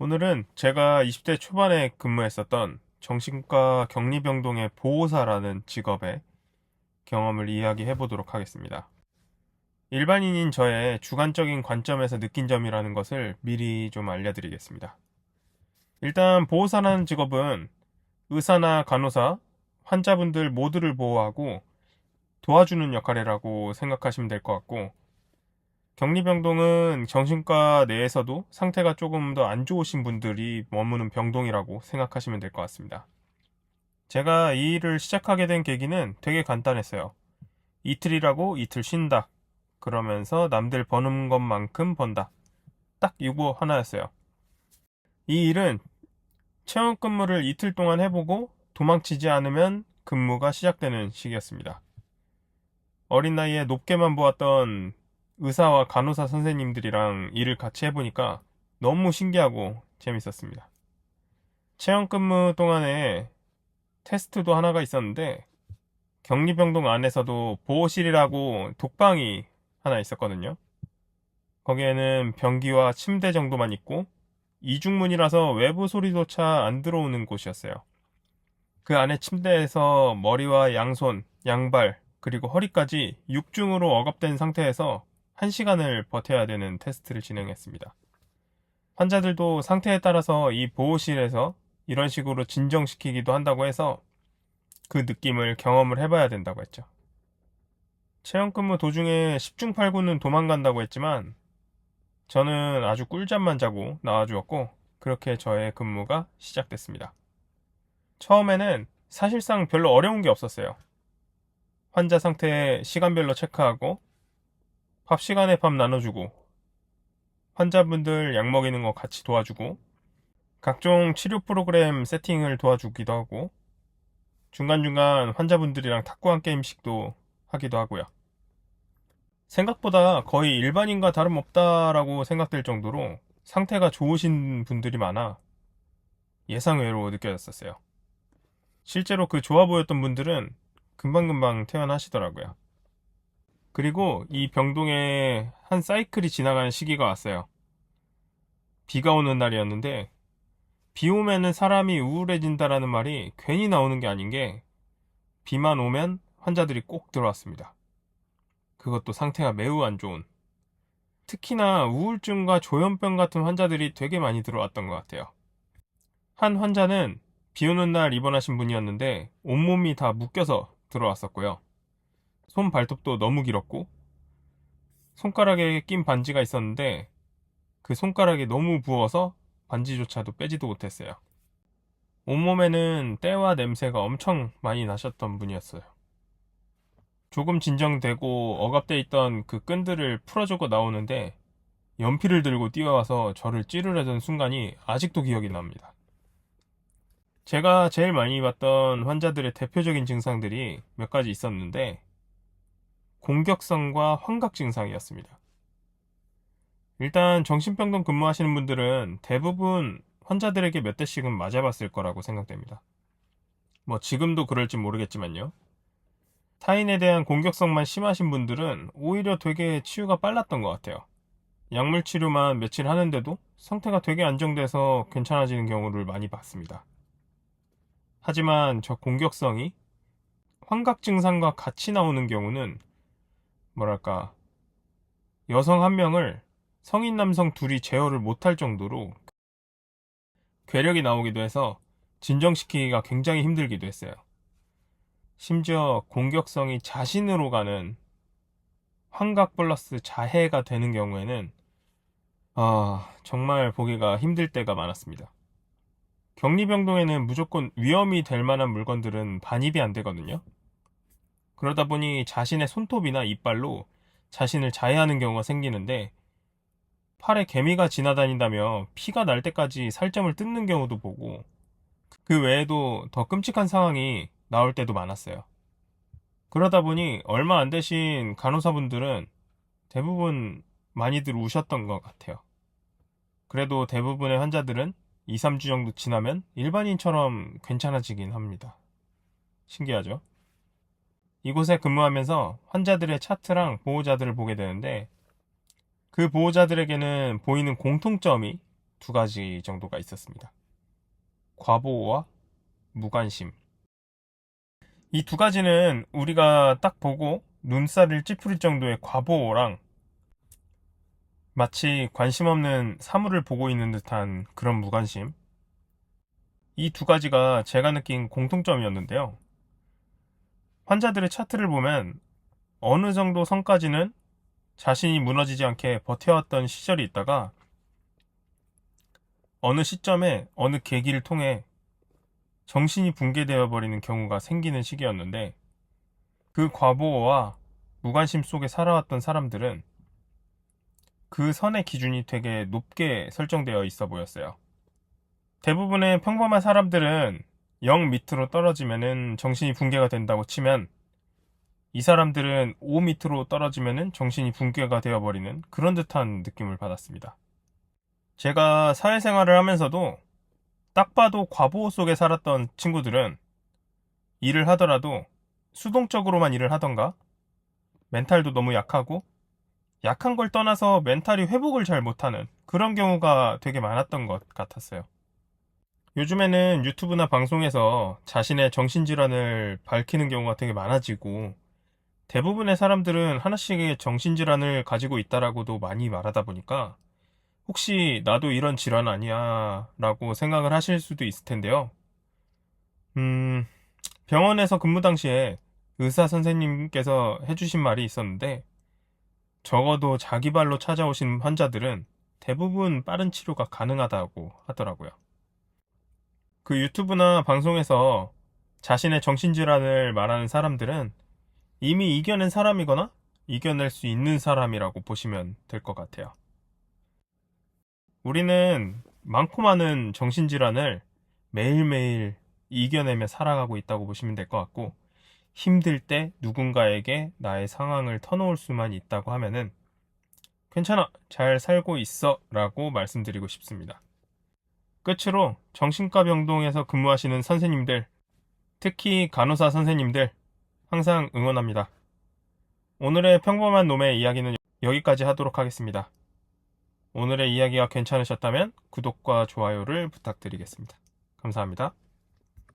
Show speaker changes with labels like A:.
A: 오늘은 제가 20대 초반에 근무했었던 정신과 격리병동의 보호사라는 직업의 경험을 이야기해 보도록 하겠습니다. 일반인인 저의 주관적인 관점에서 느낀 점이라는 것을 미리 좀 알려드리겠습니다. 일단 보호사라는 직업은 의사나 간호사, 환자분들 모두를 보호하고 도와주는 역할이라고 생각하시면 될 것 같고, 격리병동은 정신과 내에서도 상태가 조금 더 안 좋으신 분들이 머무는 병동이라고 생각하시면 될 것 같습니다. 제가 이 일을 시작하게 된 계기는 되게 간단했어요. 이틀이라고 이틀 쉰다. 그러면서 남들 버는 것만큼 번다. 딱 이거 하나였어요. 이 일은 체험 근무를 이틀 동안 해보고 도망치지 않으면 근무가 시작되는 시기였습니다. 어린 나이에 높게만 보았던 의사와 간호사 선생님들이랑 일을 같이 해보니까 너무 신기하고 재밌었습니다. 체험 근무 동안에 테스트도 하나가 있었는데, 격리병동 안에서도 보호실이라고 독방이 하나 있었거든요. 거기에는 변기와 침대 정도만 있고 이중문이라서 외부 소리조차 안 들어오는 곳이었어요. 그 안에 침대에서 머리와 양손, 양발, 그리고 허리까지 육중으로 억압된 상태에서 1시간을 버텨야 되는 테스트를 진행했습니다. 환자들도 상태에 따라서 이 보호실에서 이런 식으로 진정시키기도 한다고 해서 그 느낌을 경험을 해봐야 된다고 했죠. 체험근무 도중에 10중 8구는 도망간다고 했지만 저는 아주 꿀잠만 자고 나와주었고, 그렇게 저의 근무가 시작됐습니다. 처음에는 사실상 별로 어려운 게 없었어요. 환자 상태 시간별로 체크하고, 밥 시간에 밥 나눠주고, 환자분들 약 먹이는 거 같이 도와주고, 각종 치료 프로그램 세팅을 도와주기도 하고, 중간중간 환자분들이랑 탁구한 게임씩도 하기도 하고요. 생각보다 거의 일반인과 다름없다라고 생각될 정도로 상태가 좋으신 분들이 많아 예상외로 느껴졌었어요. 실제로 그 좋아 보였던 분들은 금방금방 퇴원하시더라고요. 그리고 이 병동에 한 사이클이 지나가는 시기가 왔어요. 비가 오는 날이었는데, 비 오면은 사람이 우울해진다라는 말이 괜히 나오는 게 아닌 게, 비만 오면 환자들이 꼭 들어왔습니다. 그것도 상태가 매우 안 좋은. 특히나 우울증과 조현병 같은 환자들이 되게 많이 들어왔던 것 같아요. 한 환자는 비 오는 날 입원하신 분이었는데 온몸이 다 묶여서 들어왔었고요. 손 발톱도 너무 길었고, 손가락에 낀 반지가 있었는데 그 손가락이 너무 부어서 반지조차도 빼지도 못했어요. 온몸에는 때와 냄새가 엄청 많이 나셨던 분이었어요. 조금 진정되고 억압돼 있던 그 끈들을 풀어주고 나오는데 연필을 들고 뛰어와서 저를 찌르려던 순간이 아직도 기억이 납니다. 제가 제일 많이 봤던 환자들의 대표적인 증상들이 몇 가지 있었는데, 공격성과 환각 증상이었습니다. 일단 정신병동 근무하시는 분들은 대부분 환자들에게 몇 대씩은 맞아봤을 거라고 생각됩니다. 뭐 지금도 그럴지 모르겠지만요. 타인에 대한 공격성만 심하신 분들은 오히려 되게 치유가 빨랐던 것 같아요. 약물 치료만 며칠 하는데도 상태가 되게 안정돼서 괜찮아지는 경우를 많이 봤습니다. 하지만 저 공격성이 환각 증상과 같이 나오는 경우는, 뭐랄까, 여성 한 명을 성인 남성 둘이 제어를 못할 정도로 괴력이 나오기도 해서 진정시키기가 굉장히 힘들기도 했어요. 심지어 공격성이 자신으로 가는 환각 플러스 자해가 되는 경우에는 정말 보기가 힘들 때가 많았습니다. 격리병동에는 무조건 위험이 될 만한 물건들은 반입이 안 되거든요. 그러다 보니 자신의 손톱이나 이빨로 자신을 자해하는 경우가 생기는데, 팔에 개미가 지나다닌다며 피가 날 때까지 살점을 뜯는 경우도 보고, 그 외에도 더 끔찍한 상황이 나올 때도 많았어요. 그러다 보니 얼마 안 되신 간호사분들은 대부분 많이들 우셨던 것 같아요. 그래도 대부분의 환자들은 2, 3주 정도 지나면 일반인처럼 괜찮아지긴 합니다. 신기하죠? 이곳에 근무하면서 환자들의 차트랑 보호자들을 보게 되는데, 그 보호자들에게는 보이는 공통점이 두 가지 정도가 있었습니다. 과보호와 무관심. 이 두 가지는 우리가 딱 보고 눈살을 찌푸릴 정도의 과보호랑 마치 관심 없는 사물을 보고 있는 듯한 그런 무관심. 이 두 가지가 제가 느낀 공통점이었는데요. 환자들의 차트를 보면 어느 정도 선까지는 자신이 무너지지 않게 버텨왔던 시절이 있다가 어느 시점에 어느 계기를 통해 정신이 붕괴되어 버리는 경우가 생기는 시기였는데, 그 과보호와 무관심 속에 살아왔던 사람들은 그 선의 기준이 되게 높게 설정되어 있어 보였어요. 대부분의 평범한 사람들은 0 밑으로 떨어지면은 정신이 붕괴가 된다고 치면, 이 사람들은 5 밑으로 떨어지면은 정신이 붕괴가 되어버리는 그런 듯한 느낌을 받았습니다. 제가 사회생활을 하면서도 딱 봐도 과보호 속에 살았던 친구들은 일을 하더라도 수동적으로만 일을 하던가, 멘탈도 너무 약하고, 약한 걸 떠나서 멘탈이 회복을 잘 못하는 그런 경우가 되게 많았던 것 같았어요. 요즘에는 유튜브나 방송에서 자신의 정신질환을 밝히는 경우가 되게 많아지고, 대부분의 사람들은 하나씩의 정신질환을 가지고 있다라고도 많이 말하다 보니까 혹시 나도 이런 질환 아니야 라고 생각을 하실 수도 있을 텐데요. 병원에서 근무 당시에 의사 선생님께서 해주신 말이 있었는데, 적어도 자기 발로 찾아오신 환자들은 대부분 빠른 치료가 가능하다고 하더라고요. 그 유튜브나 방송에서 자신의 정신질환을 말하는 사람들은 이미 이겨낸 사람이거나 이겨낼 수 있는 사람이라고 보시면 될 것 같아요. 우리는 많고 많은 정신질환을 매일매일 이겨내며 살아가고 있다고 보시면 될 것 같고, 힘들 때 누군가에게 나의 상황을 터놓을 수만 있다고 하면은 괜찮아, 잘 살고 있어 라고 말씀드리고 싶습니다. 끝으로 정신과 병동에서 근무하시는 선생님들, 특히 간호사 선생님들 항상 응원합니다. 오늘의 평범한 놈의 이야기는 여기까지 하도록 하겠습니다. 오늘의 이야기가 괜찮으셨다면 구독과 좋아요를 부탁드리겠습니다. 감사합니다.